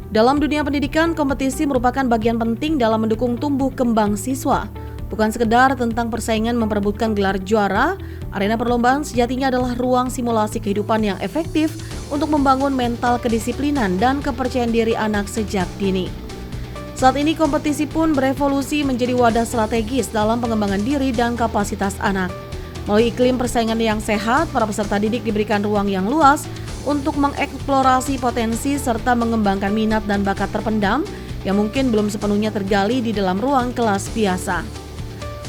Dalam dunia pendidikan, kompetisi merupakan bagian penting dalam mendukung tumbuh kembang siswa. Bukan sekedar tentang persaingan memperebutkan gelar juara, arena perlombaan sejatinya adalah ruang simulasi kehidupan yang efektif untuk membangun mental kedisiplinan dan kepercayaan diri anak sejak dini. Saat ini kompetisi pun berevolusi menjadi wadah strategis dalam pengembangan diri dan kapasitas anak. Melalui iklim persaingan yang sehat, para peserta didik diberikan ruang yang luas untuk mengeksplorasi potensi serta mengembangkan minat dan bakat terpendam yang mungkin belum sepenuhnya tergali di dalam ruang kelas biasa.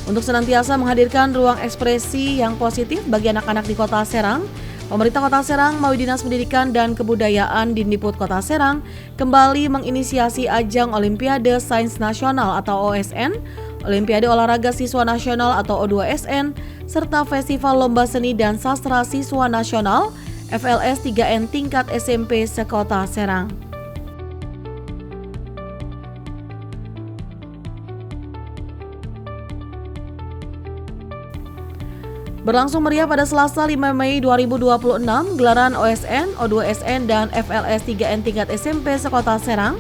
Untuk senantiasa menghadirkan ruang ekspresi yang positif bagi anak-anak di Kota Serang, pemerintah Kota Serang melalui Dinas Pendidikan dan Kebudayaan Dindiput Kota Serang kembali menginisiasi ajang Olimpiade Sains Nasional atau OSN, Olimpiade Olahraga Siswa Nasional atau O2SN, serta Festival Lomba Seni dan Sastra Siswa Nasional FLS 3N tingkat SMP se-Kota Serang. Berlangsung meriah pada Selasa 5 Mei 2026, gelaran OSN, O2SN, dan FLS 3N tingkat SMP se-Kota Serang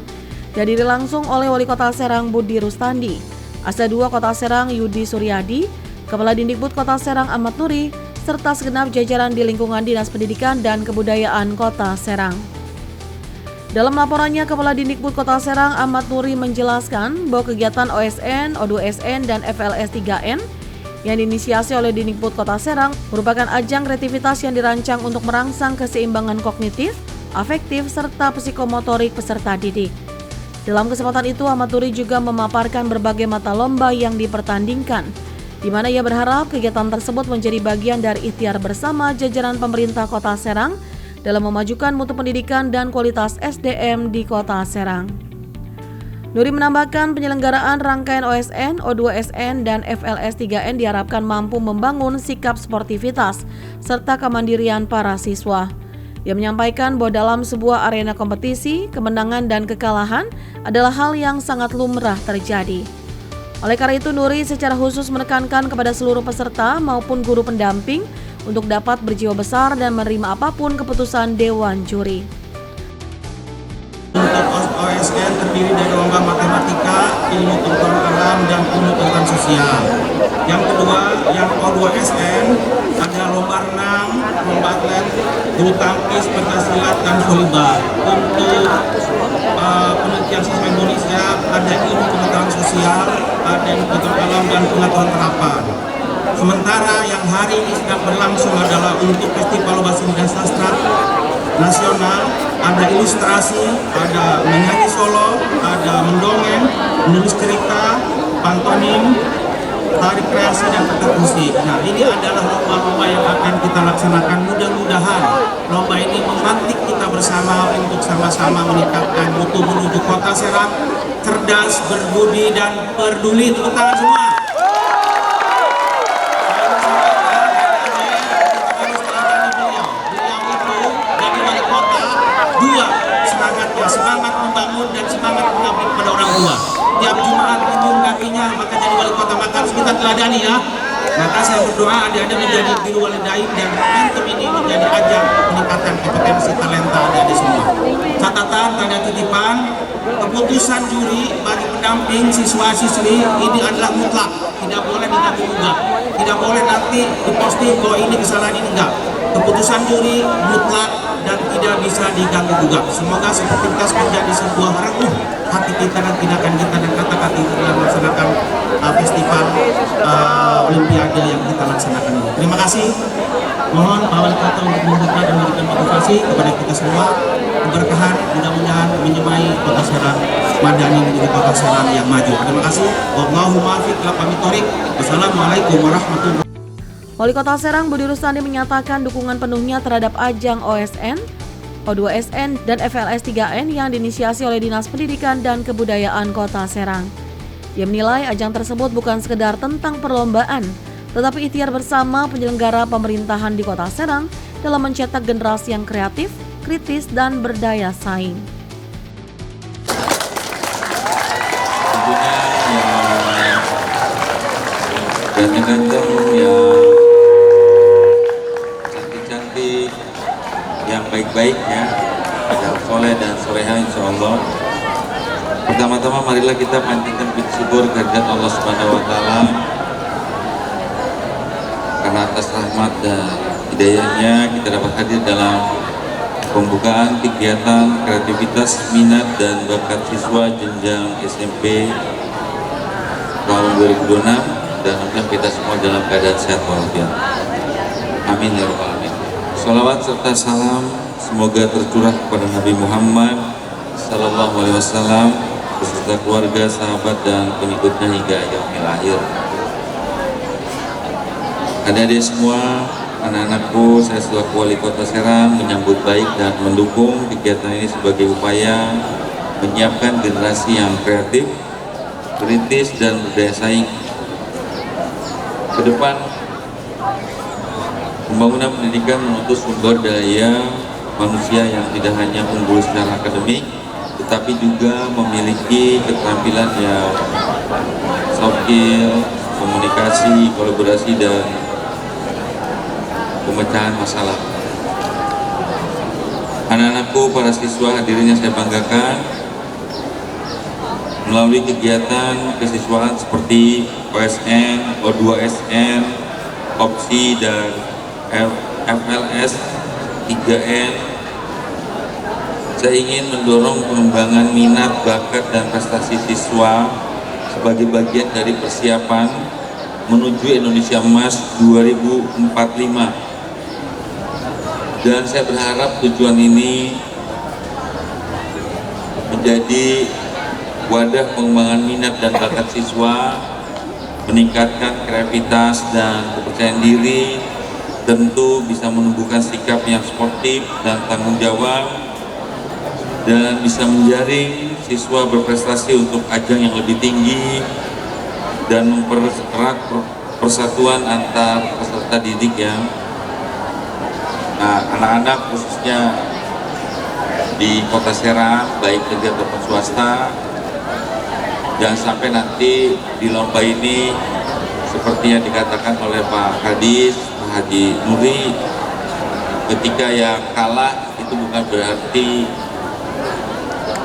dihadiri langsung oleh Wali Kota Serang Budi Rustandi, Asda 2 Kota Serang Yudi Suryadi, Kepala Dindikbud Kota Serang Ahmad Nuri, serta segenap jajaran di lingkungan Dinas Pendidikan dan Kebudayaan Kota Serang. Dalam laporannya, Kepala Dindikbud Kota Serang Ahmad Nuri menjelaskan bahwa kegiatan OSN, O2SN, dan FLS 3N yang diinisiasi oleh Dindikbud Kota Serang merupakan ajang kreativitas yang dirancang untuk merangsang keseimbangan kognitif, afektif, serta psikomotorik peserta didik. Dalam kesempatan itu, Ahmad Nuri juga memaparkan berbagai mata lomba yang dipertandingkan, di mana ia berharap kegiatan tersebut menjadi bagian dari ikhtiar bersama jajaran pemerintah Kota Serang dalam memajukan mutu pendidikan dan kualitas SDM di Kota Serang. Nuri menambahkan penyelenggaraan rangkaian OSN, O2SN, dan FLS 3N diharapkan mampu membangun sikap sportivitas serta kemandirian para siswa. Ia menyampaikan bahwa dalam sebuah arena kompetisi, kemenangan dan kekalahan adalah hal yang sangat lumrah terjadi. Oleh karena itu, Nuri secara khusus menekankan kepada seluruh peserta maupun guru pendamping untuk dapat berjiwa besar dan menerima apapun keputusan Dewan Juri. Untuk OSN terdiri dari lomba matematika, ilmu pengetahuan alam, dan ilmu pengetahuan sosial. Yang kedua, yang O2SN ada lomba renang, lomba atlet, bulu tangkis, pencaksilat, dan volleyball. Untuk penelitian siswa Indonesia ada ilmu pengetahuan sosial, ada ilmu pengetahuan alam, dan pengetahuan terapan. Sementara yang hari ini sedang berlangsung adalah untuk Festival Lomba Seni dan Sastra Nasional, ada ilustrasi, ada menyanyi solo, ada mendongeng, menulis cerita, pantomim, tari kreasi, dan petak musik. Nah, ini adalah lomba-lomba yang akan kita laksanakan. Mudah-mudahan lomba ini memantik kita bersama untuk sama-sama meningkatkan mutu menuju Kota Serang cerdas, berbudi, dan peduli. Tepuk tangan semua. Semangat membangun dan semangat mengabdi kepada orang tua. Tiap Jumat kunjung kakinya, maka jadi wali kota, maka harus kita teladani ya. Maka saya berdoa adik-adik menjadi biru walidain dan momentum ini menjadi ajang peningkatan kompetensi talenta adik-adik semua. Catatan tanda titipan, keputusan juri bagi pendamping siswa-siswi ini adalah mutlak, tidak boleh diganggu-gugat, tidak boleh nanti diposting bahwa ini kesalahan ini enggak. Keputusan juri mutlak dan tidak bisa diganggu-gugat. Semoga sportivitas menjadi sebuah rengguh hati kita dan tindakan kita dan kata-kata kita dalam melaksanakan festival Olimpiade yang kita laksanakan ini. Terima kasih. Mohon Pak Wali Kota untuk membuka dan memberikan motivasi kepada kita semua. Keberkahan mudah-mudahan menyemai Kota Serang Madani menjadi Kota Serang yang maju. Terima kasih. Wallahumma fiq la pamitorik. Wassalamualaikum warahmatullahi wabarakatuh. Wali Kota Serang Budi Rustandi menyatakan dukungan penuhnya terhadap ajang OSN, O2SN, dan FLS 3N yang diinisiasi oleh Dinas Pendidikan dan Kebudayaan Kota Serang. Ia menilai ajang tersebut bukan sekedar tentang perlombaan, tetapi ikhtiar bersama penyelenggara pemerintahan di Kota Serang dalam mencetak generasi yang kreatif, kritis, dan berdaya saing. Gantung ya cantik-cantik yang baik-baik ya, yang soleh dan soleha insya Allah. Pertama-tama marilah kita panjatkan puji syukur kehadirat Allah Subhanahu wa taala karena atas rahmat dan hidayahnya kita dapat hadir dalam pembukaan kegiatan kreativitas minat dan bakat siswa jenjang SMP tahun 2026 dan semoga kita semua dalam keadaan sehat walafiat. Amin ya rabbal alamin. Shalawat serta salam semoga tercurah kepada Nabi Muhammad sallallahu alaihi wasallam beserta keluarga, sahabat dan pengikutnya hingga yaumil akhir. Adik-adik semua, anak-anakku, saya selaku Wali Kota Serang menyambut baik dan mendukung kegiatan ini sebagai upaya menyiapkan generasi yang kreatif, kritis dan berdaya saing. Ke depan, pembangunan pendidikan menuntut sumber daya manusia yang tidak hanya unggul secara akademik, tetapi juga memiliki keterampilan yang soft skill, komunikasi, kolaborasi, dan pemecahan masalah. Anak-anakku, para siswa hadirin yang saya banggakan, melalui kegiatan kesiswaan seperti OSN, O2SN, OPSI, dan FLS 3N, saya ingin mendorong pengembangan minat, bakat, dan prestasi siswa sebagai bagian dari persiapan menuju Indonesia Emas 2045. Dan saya berharap tujuan ini menjadi wadah pengembangan minat dan bakat siswa, meningkatkan kreativitas dan kepercayaan diri, tentu bisa menumbuhkan sikap yang sportif dan tanggung jawab, dan bisa menjaring siswa berprestasi untuk ajang yang lebih tinggi dan mempererat persatuan antar peserta didik yang anak-anak khususnya di Kota Serang, baik negeri ataupun swasta. Jangan sampai nanti di lomba ini seperti yang dikatakan oleh Pak Kadis, Pak Haji Nuri, ketika yang kalah itu bukan berarti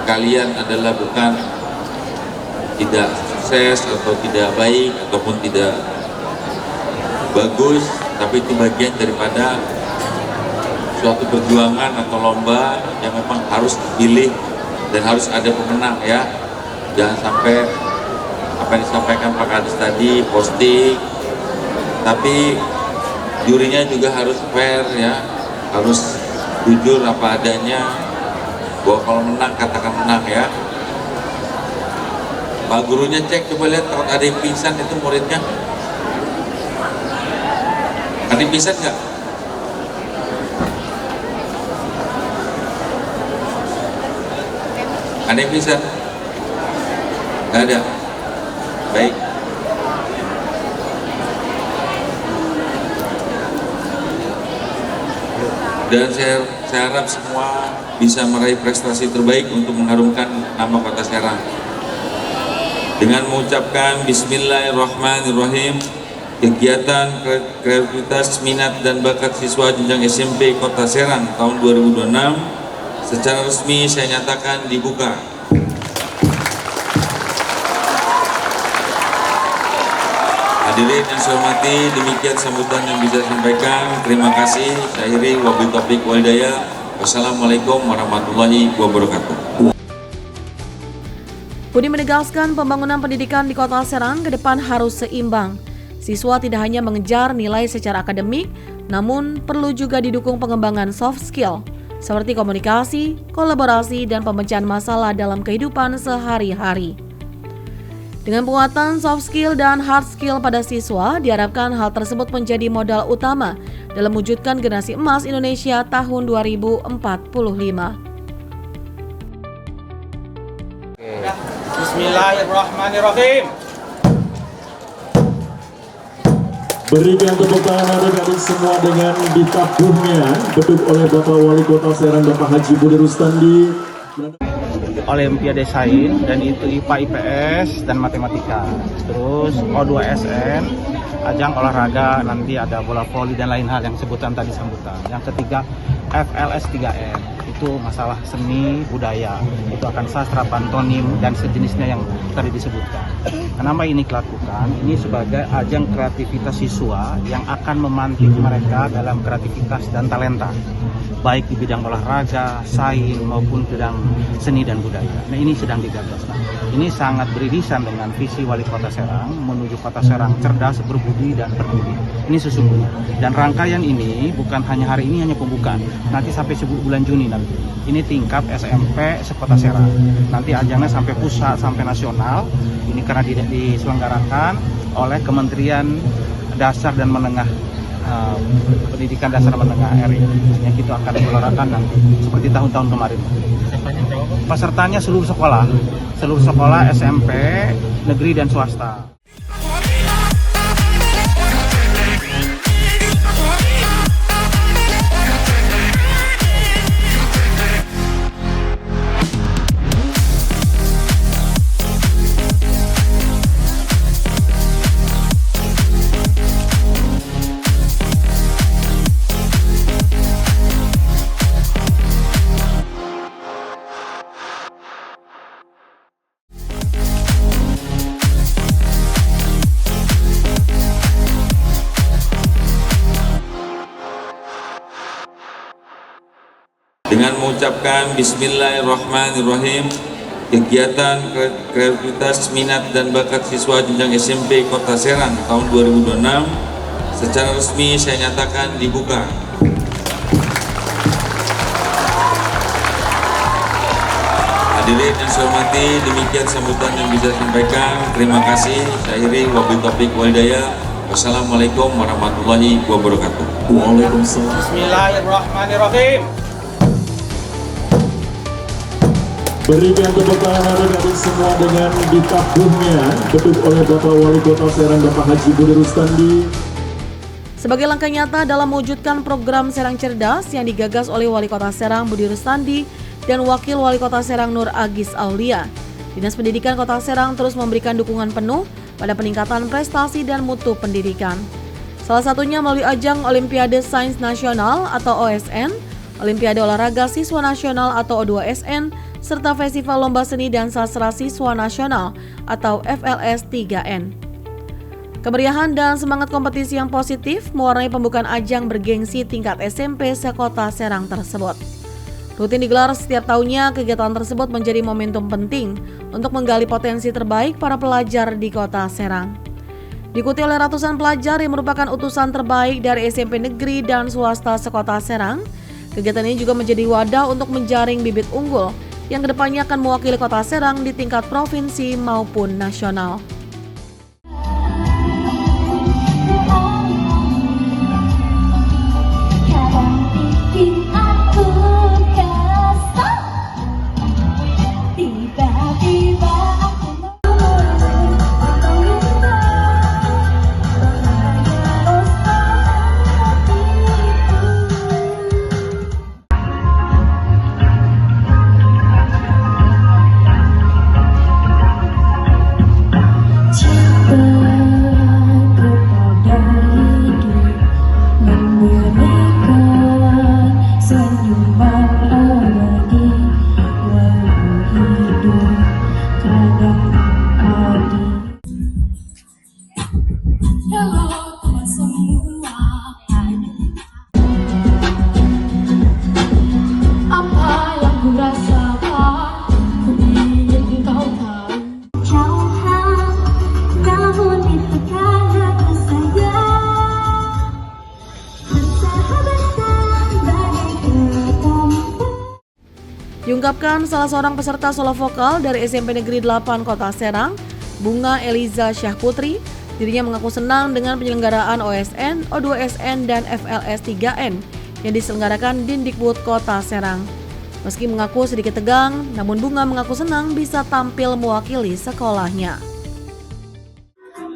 kalian adalah bukan tidak sukses atau tidak baik ataupun tidak bagus, tapi itu bagian daripada suatu perjuangan atau lomba yang memang harus dipilih dan harus ada pemenang ya. Jangan sampai apa yang disampaikan Pak Kadis tadi posting, tapi jurinya juga harus fair ya, harus jujur apa adanya, bahwa kalau menang katakan menang ya. Pak gurunya cek, coba lihat kalau ada yang pingsan itu muridnya. Ada yang pingsan nggak? Ada yang pingsan? Nggak ada. Baik. Dan saya harap semua bisa meraih prestasi terbaik untuk mengharumkan nama Kota Serang. Dengan mengucapkan Bismillahirrahmanirrahim, kegiatan kreativitas minat dan bakat siswa jenjang SMP Kota Serang tahun 2026 secara resmi saya nyatakan dibuka. Hadirin yang saya hormati, demikian sambutan yang bisa saya sampaikan. Terima kasih. Saya akhiri, wabillahi taufiq wal hidayah. Wassalamualaikum warahmatullahi wabarakatuh. Budi menegaskan pembangunan pendidikan di Kota Serang ke depan harus seimbang. Siswa tidak hanya mengejar nilai secara akademik, namun perlu juga didukung pengembangan soft skill, seperti komunikasi, kolaborasi, dan pemecahan masalah dalam kehidupan sehari-hari. Dengan penguatan soft skill dan hard skill pada siswa, diharapkan hal tersebut menjadi modal utama dalam mewujudkan generasi emas Indonesia tahun 2045. Bismillahirrahmanirrahim. Berikan tepuk tangan adik-adik semua dengan ditabuhnya beduk oleh Bapak Wali Kota Serang Bapak Haji Budi Rustandi. Olimpiade Sains, dan itu IPA, IPS, dan matematika. Terus O2SN, ajang olahraga, nanti ada bola voli dan lain hal yang sebutan tadi sambutan. Yang ketiga FLS 3N, itu masalah seni budaya, itu akan sastra, pantonim dan sejenisnya yang tadi disebutkan. Kenapa ini dilakukan? Ini sebagai ajang kreativitas siswa yang akan memantik mereka dalam kreativitas dan talenta, baik di bidang olahraga, sains maupun bidang seni dan budaya. Nah, ini sedang digagas. Ini sangat beririsan dengan visi Wali Kota Serang menuju Kota Serang cerdas, berbudi dan peduli. Ini sesungguhnya. Dan rangkaian ini bukan hanya hari ini, hanya pembukaan. Nanti sampai bulan Juni nanti. Ini tingkat SMP sekota Serang. Nanti ajangnya sampai pusat, sampai nasional. Ini karena diselenggarakan oleh Kementerian Dasar dan Menengah Pendidikan Dasar Menengah RI yang kita akan gelarakan nanti seperti tahun-tahun kemarin. Pesertanya seluruh sekolah SMP, negeri dan swasta. Dengan mengucapkan Bismillahirrahmanirrahim, kegiatan kreativitas minat dan bakat siswa jenjang SMP Kota Serang tahun 2026 secara resmi saya nyatakan dibuka. Hadirin yang saya hormati, demikian sambutan yang bisa saya sampaikan. Terima kasih. Saya akhiri, wabillahi taufiq wal hidayah. Wassalamualaikum warahmatullahi wabarakatuh. Waalaikumsalam. Bismillahirrahmanirrahim. Berikan tepuk tangan adik-adik semua dengan ditabuhnya beduk oleh Bapak Wali Kota Serang Bapak Haji Budi Rustandi. Sebagai langkah nyata dalam mewujudkan program Serang Cerdas yang digagas oleh Wali Kota Serang Budi Rustandi dan Wakil Wali Kota Serang Nur Agis Aulia, Dinas Pendidikan Kota Serang terus memberikan dukungan penuh pada peningkatan prestasi dan mutu pendidikan. Salah satunya melalui ajang Olimpiade Sains Nasional atau OSN, Olimpiade Olahraga Siswa Nasional atau O2SN, serta Festival Lomba Seni dan Sastra Siswa Nasional atau FLS 3N. Kemeriahan dan semangat kompetisi yang positif mewarnai pembukaan ajang bergengsi tingkat SMP sekota Serang tersebut. Rutin digelar setiap tahunnya, kegiatan tersebut menjadi momentum penting untuk menggali potensi terbaik para pelajar di Kota Serang. Diikuti oleh ratusan pelajar yang merupakan utusan terbaik dari SMP negeri dan swasta sekota Serang, kegiatan ini juga menjadi wadah untuk menjaring bibit unggul yang kedepannya akan mewakili Kota Serang di tingkat provinsi maupun nasional. Diungkapkan salah seorang peserta solo vokal dari SMP Negeri 8 Kota Serang, Bunga Eliza Syahputri, dirinya mengaku senang dengan penyelenggaraan OSN, O2SN, dan FLS 3N yang diselenggarakan Dindikbud Kota Serang. Meski mengaku sedikit tegang, namun Bunga mengaku senang bisa tampil mewakili sekolahnya.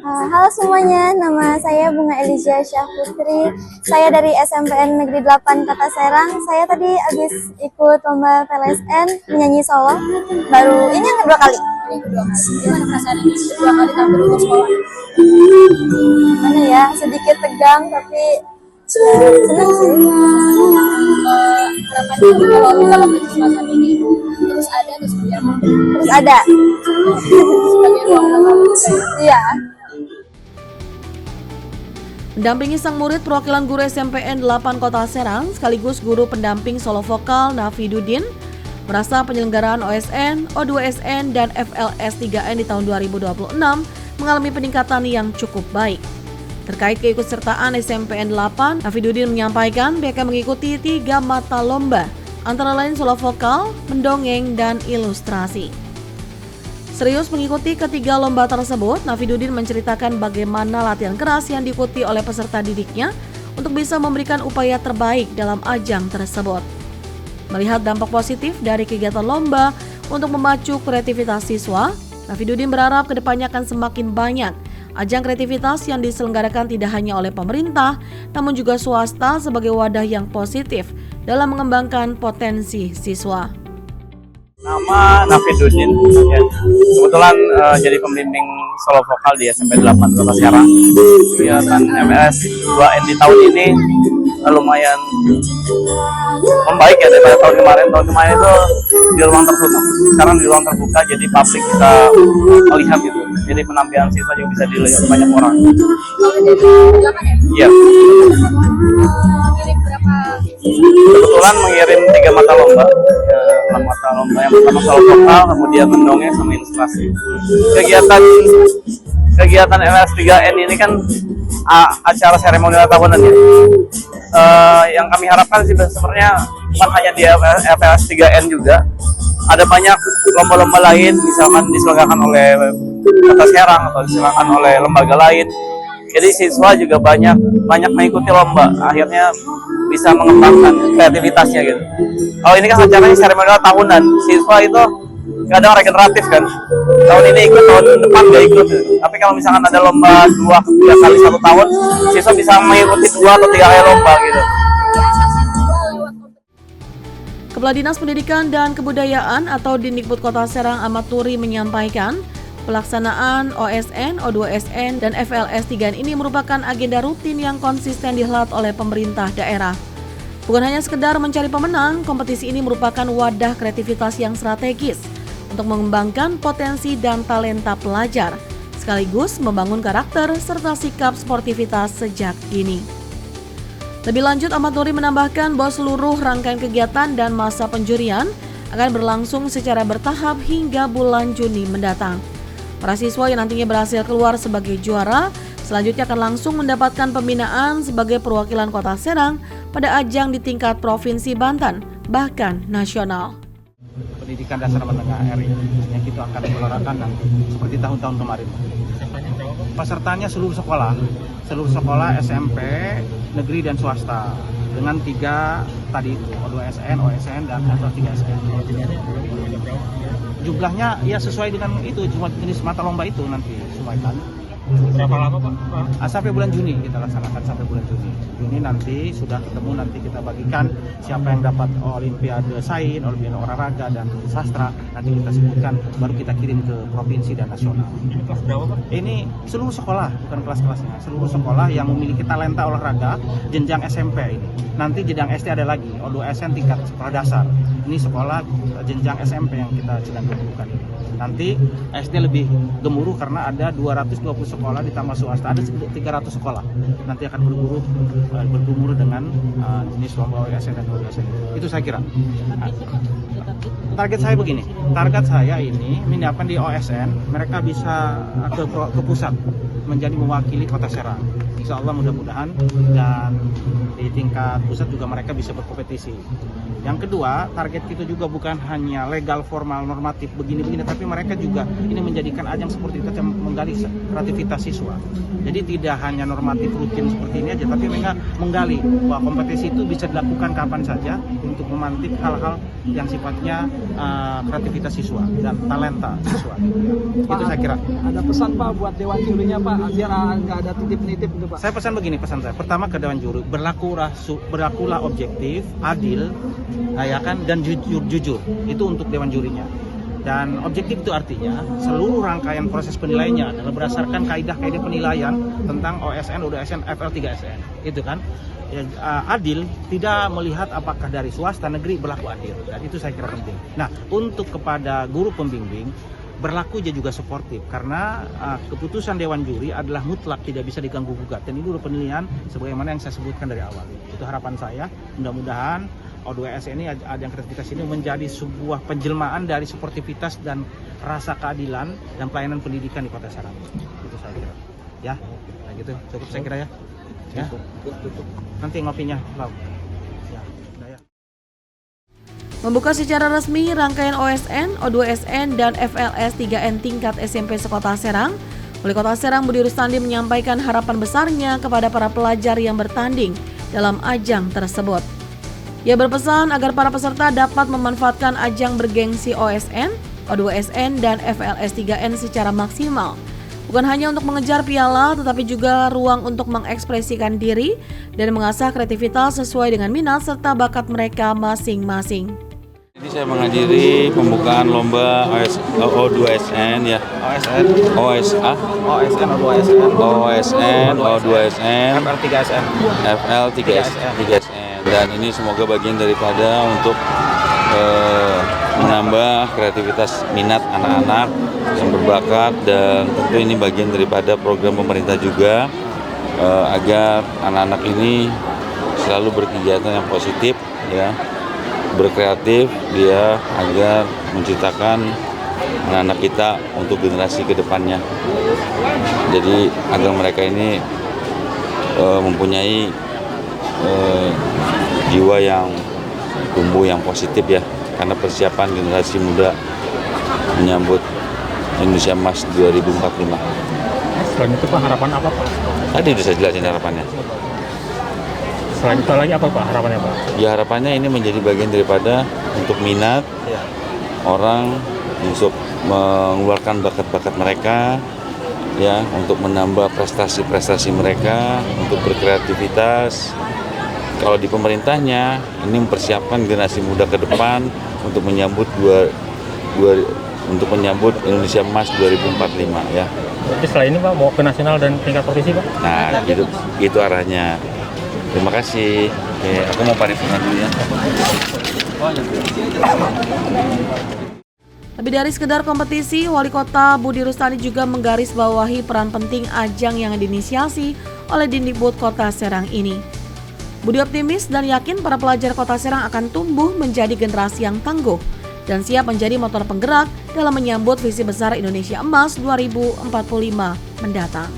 Halo semuanya, nama saya Bunga Eliza Syahputri. Saya dari SMPN Negeri 8 Kota Serang. Saya tadi habis ikut lomba PLSN menyanyi solo. Baru ini yang kedua kali. Gimana perasaan ini? Kedua kali tampil di sekolah? Mana ya, sedikit tegang tapi Senang sih. Kalau bisa semacam ini terus ada atau seperti apa? Terus ada. Sebagai ruang lengkap. Iya. Mendampingi sang murid, perwakilan guru SMPN 8 Kota Serang sekaligus guru pendamping solo vokal Nafiduddin merasa penyelenggaraan OSN, O2SN, dan FLS 3N di tahun 2026 mengalami peningkatan yang cukup baik. Terkait keikutsertaan SMPN 8, Nafiduddin menyampaikan mereka mengikuti 3 mata lomba, antara lain solo vokal, mendongeng, dan ilustrasi. Serius mengikuti ketiga lomba tersebut, Nafiduddin menceritakan bagaimana latihan keras yang diikuti oleh peserta didiknya untuk bisa memberikan upaya terbaik dalam ajang tersebut. Melihat dampak positif dari kegiatan lomba untuk memacu kreativitas siswa, Nafiduddin berharap kedepannya akan semakin banyak ajang kreativitas yang diselenggarakan tidak hanya oleh pemerintah, namun juga swasta sebagai wadah yang positif dalam mengembangkan potensi siswa. Nama Nafiduddin, ya. Kebetulan jadi pembimbing solo vokal di SMP 8 Kota Serang. Kegiatan MLS 2N di tahun ini lumayan membaik ya daripada tahun kemarin. Tahun kemarin itu di ruang tertutup, sekarang di ruang terbuka, jadi publik bisa melihat gitu. Jadi penampilan siswa juga bisa dilihat banyak orang. Iya. Kebetulan mengirim 3 mata lomba. Mata lomba yang pertama solo vokal, kemudian mendongeng sama ilustrasi. Kegiatan LS 3N ini kan acara seremonial tahunan ya. Yang kami harapkan sih sebenarnya bukan hanya di FLS 3N juga, ada banyak lomba-lomba lain, misalkan diselenggarakan oleh Kota Serang atau diselenggarakan oleh lembaga lain. Jadi siswa juga banyak mengikuti lomba, akhirnya bisa mengembangkan kreativitasnya gitu. Kalau ini kan acaranya seremonial tahunan, siswa itu kadang regeneratif kan. Tahun ini ikut, tahun depan nggak ikut. Tapi kalau misalkan ada lomba 2-3 kali 1 tahun, siswa bisa mengikuti 2 atau 3 kali lomba gitu. Kepala Dinas Pendidikan dan Kebudayaan atau Dindikbud Kota Serang Ahmad Turi menyampaikan pelaksanaan OSN, O2SN, dan FLS 3N ini merupakan agenda rutin yang konsisten dihelat oleh pemerintah daerah. Bukan hanya sekedar mencari pemenang, kompetisi ini merupakan wadah kreativitas yang strategis untuk mengembangkan potensi dan talenta pelajar, sekaligus membangun karakter serta sikap sportivitas sejak dini. Lebih lanjut, Ahmad Nuri menambahkan bahwa seluruh rangkaian kegiatan dan masa penjurian akan berlangsung secara bertahap hingga bulan Juni mendatang. Para siswa yang nantinya berhasil keluar sebagai juara, selanjutnya akan langsung mendapatkan pembinaan sebagai perwakilan Kota Serang pada ajang di tingkat Provinsi Banten, bahkan nasional. Pendidikan dasar menengah RI yang kita akan gelarakan nanti seperti tahun-tahun kemarin. Pesertanya seluruh sekolah SMP, negeri dan swasta dengan 3 tadi itu O2SN, OSN dan FL3SN. Jumlahnya ya sesuai dengan itu, cuma jenis mata lomba itu nanti sesuaikan. Berapa lama Pak? Sampai bulan Juni kita laksanakan, sampai bulan Juni. Juni nanti sudah ketemu, nanti kita bagikan siapa yang dapat Olimpiade Sains, Olimpiade Olahraga dan Sastra, nanti kita sebutkan, baru kita kirim ke provinsi dan nasional. Ini kelas berapa Pak? Ini seluruh sekolah, bukan kelas-kelasnya, seluruh sekolah yang memiliki talenta olahraga jenjang SMP ini. Nanti jenjang SD ada lagi, O2SN tingkat sekolah dasar. Ini sekolah jenjang SMP yang kita sedang lakukan ini. Nanti SD lebih gemuruh karena ada 220 sekolah ditambah swasta, ada 300 sekolah. Nanti akan bergumuruh dengan jenis lomba OSN dan O2SN. Itu saya kira. Target saya begini, target saya ini menyiapkan di OSN, mereka bisa ke pusat menjadi mewakili Kota Serang. Insya Allah mudah-mudahan, dan di tingkat pusat juga mereka bisa berkompetisi. Yang kedua, target kita juga bukan hanya legal, formal, normatif, begini-begini, tapi mereka juga ini menjadikan ajang seperti itu yang menggali kreativitas siswa. Jadi tidak hanya normatif rutin seperti ini aja, tapi mereka menggali bahwa kompetisi itu bisa dilakukan kapan saja untuk memantik hal-hal yang sifatnya kreativitas siswa dan talenta siswa. Itu saya kira. Ada pesan Pak buat Dewan Jurinya Pak, agar nggak ada titip-nitip gitu Pak. Saya pesan begini, pesan saya. Pertama ke Dewan Juri, berlakulah objektif, adil, ya kan, dan jujur. Itu untuk Dewan Jurinya. Dan objektif itu artinya seluruh rangkaian proses penilaiannya adalah berdasarkan kaidah-kaidah penilaian tentang OSN, O2SN, FL3SN. Itu kan. adil, tidak melihat apakah dari swasta negeri berlaku adil, dan itu saya kira penting. Nah, untuk kepada guru pembimbing berlaku juga suportif, karena keputusan Dewan Juri adalah mutlak, tidak bisa diganggu gugat, dan itu penilaian sebagaimana yang saya sebutkan dari awal. Itu harapan saya, mudah-mudahan O2S ini ajang kreativitas ini menjadi sebuah penjelmaan dari sportivitas dan rasa keadilan dan pelayanan pendidikan di Kota Serang. Itu saya kira. Ya, nah gitu cukup saya kira ya. Ya, nanti ngopinya, ya, udah ya. Membuka secara resmi rangkaian OSN, O2SN, dan FLS 3N tingkat SMP sekota Serang, Wali Kota Serang Budi Rustandi menyampaikan harapan besarnya kepada para pelajar yang bertanding dalam ajang tersebut. Ia berpesan agar para peserta dapat memanfaatkan ajang bergengsi OSN, O2SN, dan FLS 3N secara maksimal. Bukan hanya untuk mengejar piala, tetapi juga ruang untuk mengekspresikan diri dan mengasah kreativitas sesuai dengan minat serta bakat mereka masing-masing. Ini saya menghadiri pembukaan lomba O2SN ya. OSN, O2SN, FL3SN. Dan ini semoga bagian daripada untuk menambah kreativitas minat anak-anak yang berbakat, dan tentu ini bagian daripada program pemerintah juga agar anak-anak ini selalu berkegiatan yang positif ya, berkreatif dia agar menciptakan anak-anak kita untuk generasi kedepannya. Jadi agar mereka ini mempunyai jiwa yang tumbuh yang positif ya, karena persiapan generasi muda menyambut Indonesia Emas 2045. Selain itu Pak, harapan apa Pak? Tadi sudah saya jelasin harapannya. Selain itu lagi apa Pak harapannya Pak? Ya harapannya ini menjadi bagian daripada untuk minat orang untuk mengeluarkan bakat-bakat mereka ya, untuk menambah prestasi-prestasi mereka, untuk berkreativitas. Kalau di pemerintahnya ini mempersiapkan generasi muda ke depan untuk menyambut Indonesia Emas 2045 ya. Jadi setelah ini Pak mau ke nasional dan tingkat provinsi Pak? Nah, itu arahnya. Terima kasih. Oke, aku mau paripurna dulu ya. Lebih dari sekedar kompetisi, Wali Kota Budi Rustandi juga menggarisbawahi peran penting ajang yang diinisiasi oleh Dindikbud Kota Serang ini. Budi optimis dan yakin para pelajar Kota Serang akan tumbuh menjadi generasi yang tangguh dan siap menjadi motor penggerak dalam menyambut visi besar Indonesia Emas 2045 mendatang.